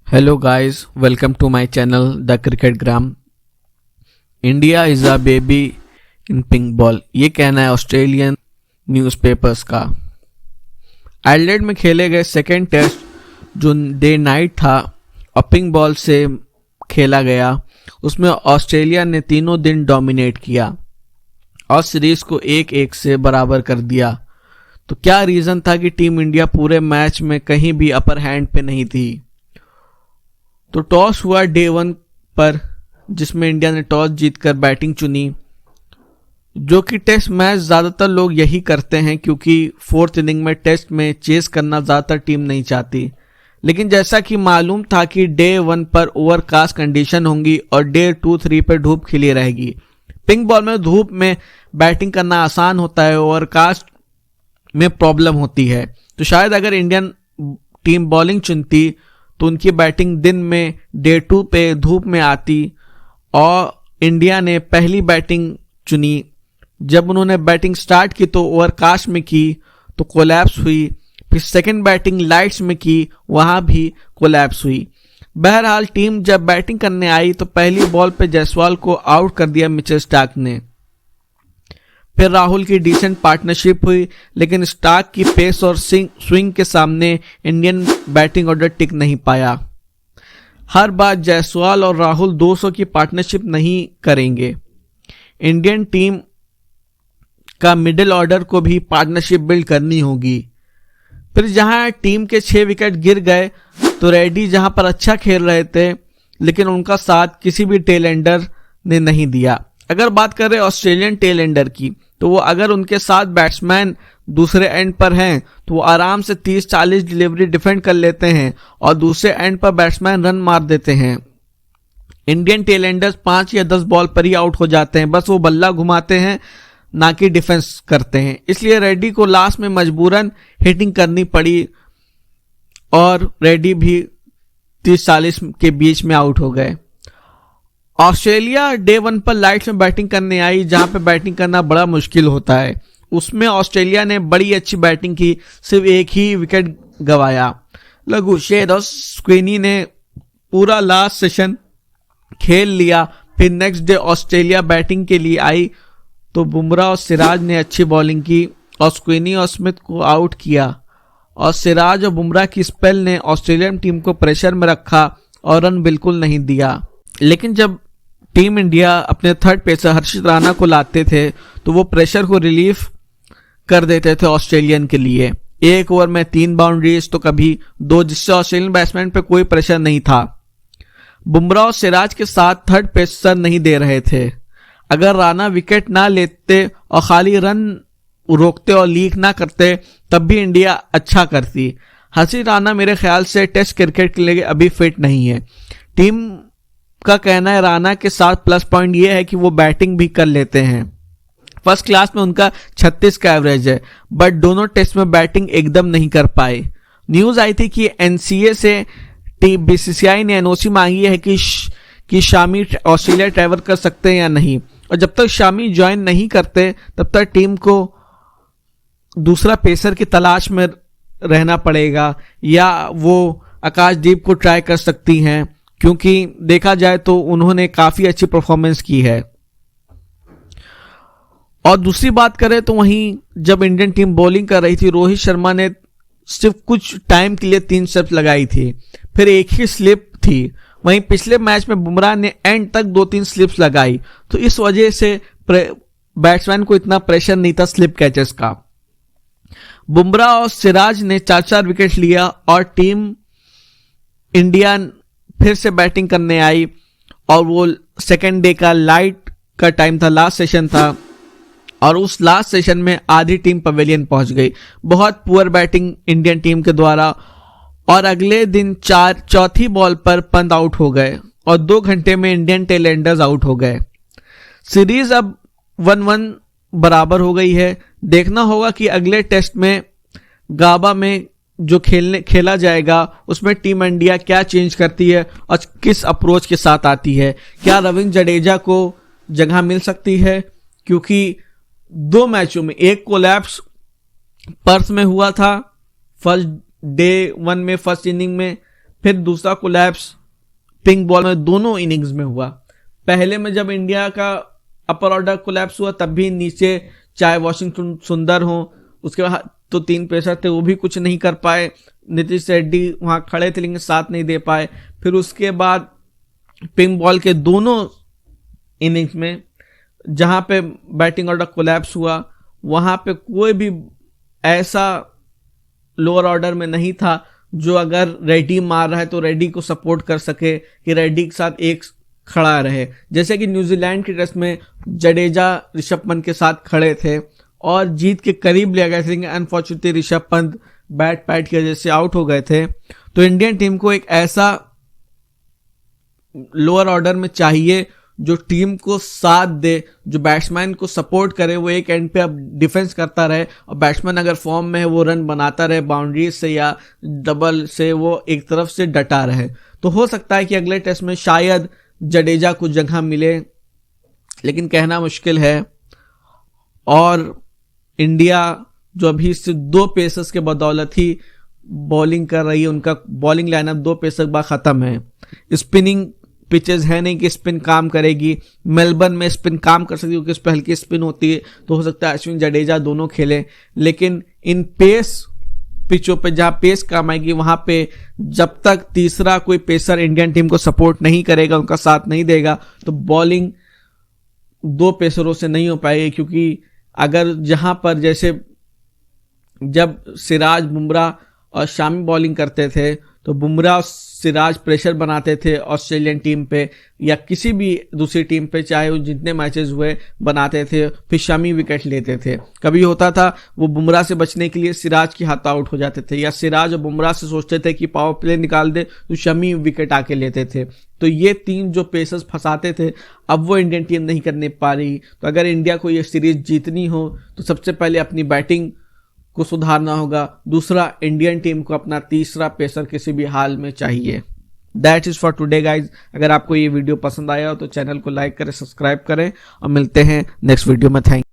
Hello guys, welcome to my channel The Cricket Gram. India is a baby in pink ball, ये कहना है Australian newspapers का। Adelaide में खेले गए सेकेंड टेस्ट जो डे नाइट था और पिंक बॉल से खेला गया, उसमें ऑस्ट्रेलिया ने तीनों दिन डोमिनेट किया और सीरीज को 1-1 से बराबर कर दिया। तो क्या रीज़न था कि टीम इंडिया पूरे मैच में कहीं भी अपर हैंड पे नहीं थी? तो टॉस हुआ डे 1 पर, जिसमें इंडिया ने टॉस जीतकर बैटिंग चुनी, जो कि टेस्ट मैच ज़्यादातर लोग यही करते हैं क्योंकि फोर्थ इनिंग में टेस्ट में चेस करना ज़्यादातर टीम नहीं चाहती। लेकिन जैसा कि मालूम था कि डे 1 पर ओवरकास्ट कंडीशन होंगी और डे 2-3 पर धूप खिली रहेगी। पिंक बॉल में धूप में बैटिंग करना आसान होता है, ओवरकास्ट में प्रॉब्लम होती है। तो शायद अगर इंडियन टीम बॉलिंग चुनती तो उनकी बैटिंग दिन में डे 2 पे धूप में आती, और इंडिया ने पहली बैटिंग चुनी। जब उन्होंने बैटिंग स्टार्ट की तो ओवरकास्ट में की तो कोलैप्स हुई, फिर सेकंड बैटिंग लाइट्स में की, वहां भी कोलैप्स हुई। बहरहाल टीम जब बैटिंग करने आई तो पहली बॉल पे जायसवाल को आउट कर दिया मिचेल स्टार्क ने। फिर राहुल की डिसेंट पार्टनरशिप हुई, लेकिन स्टार्क की पेस और स्विंग के सामने इंडियन बैटिंग ऑर्डर टिक नहीं पाया। हर बार जायसवाल और राहुल 200 की पार्टनरशिप नहीं करेंगे। इंडियन टीम का मिडिल ऑर्डर को भी पार्टनरशिप बिल्ड करनी होगी। फिर जहां टीम के 6 विकेट गिर गए तो रेड्डी जहां पर अच्छा खेल रहे थे, लेकिन उनका साथ किसी भी टेल एंडर ने नहीं दिया। अगर बात करें ऑस्ट्रेलियन टेल एंडर की, तो वो अगर उनके साथ बैट्समैन दूसरे एंड पर हैं तो वो आराम से 30-40 डिलीवरी डिफेंड कर लेते हैं और दूसरे एंड पर बैट्समैन रन मार देते हैं। इंडियन टेल एंडर्स 5 या 10 बॉल पर ही आउट हो जाते हैं, बस वो बल्ला घुमाते हैं, ना कि डिफेंस करते हैं। इसलिए रेड्डी को लास्ट में मजबूरन हिटिंग करनी पड़ी और रेड्डी भी 30-40 के बीच में आउट हो गए। ऑस्ट्रेलिया डे 1 पर लाइट्स में बैटिंग करने आई, जहां पे बैटिंग करना बड़ा मुश्किल होता है। उसमें ऑस्ट्रेलिया ने बड़ी अच्छी बैटिंग की, सिर्फ एक ही विकेट गंवाया। लघुशेर और स्क्वीनी ने पूरा लास्ट सेशन खेल लिया। फिर नेक्स्ट डे ऑस्ट्रेलिया बैटिंग के लिए आई तो बुमराह और सिराज ने अच्छी बॉलिंग की और स्क्वीनी और स्मिथ को आउट किया, और सिराज और बुमराह की स्पेल ने ऑस्ट्रेलियन टीम को प्रेशर में रखा और रन बिल्कुल नहीं दिया। लेकिन जब टीम इंडिया अपने थर्ड पेसर हर्षित राणा को लाते थे तो वो प्रेशर को रिलीफ कर देते थे ऑस्ट्रेलियन के लिए। एक ओवर में 3 बाउंड्रीज तो कभी 2, जिससे ऑस्ट्रेलियन बैट्समैन पे कोई प्रेशर नहीं था। बुमराह और सिराज के साथ थर्ड पेसर नहीं दे रहे थे। अगर राणा विकेट ना लेते और खाली रन रोकते और लीक ना करते तब भी इंडिया अच्छा करती। हर्षित राणा मेरे ख्याल से टेस्ट क्रिकेट के लिए अभी फिट नहीं है। टीम का कहना है राणा के साथ प्लस पॉइंट ये है कि वो बैटिंग भी कर लेते हैं। फर्स्ट क्लास में उनका 36 का एवरेज है, बट दोनों टेस्ट में बैटिंग एकदम नहीं कर पाए। न्यूज आई थी कि एनसीए से बीसीसीआई ने एनओसी मांगी है कि शामी ऑस्ट्रेलिया ट्रैवल कर सकते हैं या नहीं, और जब तक शामी ज्वाइन नहीं करते तब तक टीम को दूसरा पेसर की तलाश में रहना पड़ेगा, या वो आकाशदीप को ट्राई कर सकती हैं, क्योंकि देखा जाए तो उन्होंने काफी अच्छी परफॉर्मेंस की है। और दूसरी बात करें तो वहीं जब इंडियन टीम बॉलिंग कर रही थी, रोहित शर्मा ने सिर्फ कुछ टाइम के लिए 3 स्लिप लगाई थी, फिर एक ही स्लिप थी। वहीं पिछले मैच में बुमराह ने एंड तक 2-3 स्लिप्स लगाई, तो इस वजह से बैट्समैन को इतना प्रेशर नहीं था स्लिप कैचेस का। बुमराह और सिराज ने 4-4 विकेट लिया और टीम इंडिया फिर से बैटिंग करने आई, और वो सेकेंड डे का लाइट का टाइम था, लास्ट सेशन था, और उस लास्ट सेशन में आधी टीम पवेलियन पहुंच गई। बहुत पुअर बैटिंग इंडियन टीम के द्वारा, और अगले दिन चौथी बॉल पर पंत आउट हो गए और 2 घंटे में इंडियन टेल एंडर्स आउट हो गए। सीरीज अब 1-1 बराबर हो गई है। देखना होगा कि अगले टेस्ट में गाबा में जो खेला जाएगा उसमें टीम इंडिया क्या चेंज करती है और किस अप्रोच के साथ आती है। क्या रविंद्र जडेजा को जगह मिल सकती है, क्योंकि 2 मैचों में एक कोलैप्स पर्थ में हुआ था फर्स्ट डे 1 में, फर्स्ट इनिंग में, फिर दूसरा कोलैप्स पिंक बॉल में दोनों इनिंग्स में हुआ। पहले में जब इंडिया का अपर ऑर्डर कोलैप्स हुआ तब भी नीचे चाहे वॉशिंगटन सुंदर हो, उसके बाद तो 3 पेसर थे वो भी कुछ नहीं कर पाए। नीतीश रेड्डी वहां खड़े थे लेकिन साथ नहीं दे पाए। फिर उसके बाद पिंक बॉल के दोनों इनिंग्स में जहां पे बैटिंग ऑर्डर कोलैप्स हुआ वहां पे कोई भी ऐसा लोअर ऑर्डर में नहीं था जो अगर रेड्डी मार रहा है तो रेड्डी को सपोर्ट कर सके, कि रेड्डी के साथ एक खड़ा रहे। जैसे कि न्यूजीलैंड के टेस्ट में जडेजा ऋषभ पंत के साथ खड़े थे और जीत के करीब ले गए थे, लेकिन unfortunately Rishabh Pant bat PAT की वजह से आउट हो गए थे। तो इंडियन टीम को एक ऐसा लोअर ऑर्डर में चाहिए जो टीम को साथ दे, जो बैट्समैन को सपोर्ट करे, वो एक एंड पे अब डिफेंस करता रहे और बैट्समैन अगर फॉर्म में है वो रन बनाता रहे बाउंड्री से या डबल से, वो एक तरफ से डटा रहे। तो हो सकता है कि अगले टेस्ट में शायद जडेजा को जगह मिले, लेकिन कहना मुश्किल है। और इंडिया जो अभी से 2 पेसर्स के बदौलत ही बॉलिंग कर रही है, उनका बॉलिंग लाइनअप 2 पेसर के बाद खत्म है। स्पिनिंग पिचेस है नहीं कि स्पिन काम करेगी। मेलबर्न में स्पिन काम कर सकती है क्योंकि इस पर हल्की स्पिन होती है, तो हो सकता है अश्विन जडेजा दोनों खेलें। लेकिन इन पेस पिचों पे जहां पेस काम आएगी वहां पे जब तक तीसरा कोई पेसर इंडियन टीम को सपोर्ट नहीं करेगा, उनका साथ नहीं देगा, तो बॉलिंग 2 पेसरों से नहीं हो पाएगी। क्योंकि अगर जहां पर जैसे जब सिराज बुमराह और शामी बॉलिंग करते थे तो बुमराह और सिराज प्रेशर बनाते थे ऑस्ट्रेलियन टीम पे या किसी भी दूसरी टीम पे, चाहे वो जितने मैचेस हुए बनाते थे, फिर शमी विकेट लेते थे। कभी होता था वो बुमराह से बचने के लिए सिराज के हाथ आउट हो जाते थे, या सिराज और बुमराह से सोचते थे कि पावर प्ले निकाल दे तो शमी विकेट आके लेते थे। तो ये 3 जो पेसर्स फंसाते थे अब वो इंडियन टीम नहीं करने पा रही। तो अगर इंडिया को ये सीरीज जीतनी हो तो सबसे पहले अपनी बैटिंग को सुधारना होगा, दूसरा इंडियन टीम को अपना तीसरा पेसर किसी भी हाल में चाहिए। That is for today guys. अगर आपको ये वीडियो पसंद आया हो तो चैनल को लाइक करें, सब्सक्राइब करें और मिलते हैं नेक्स्ट वीडियो में। थैंक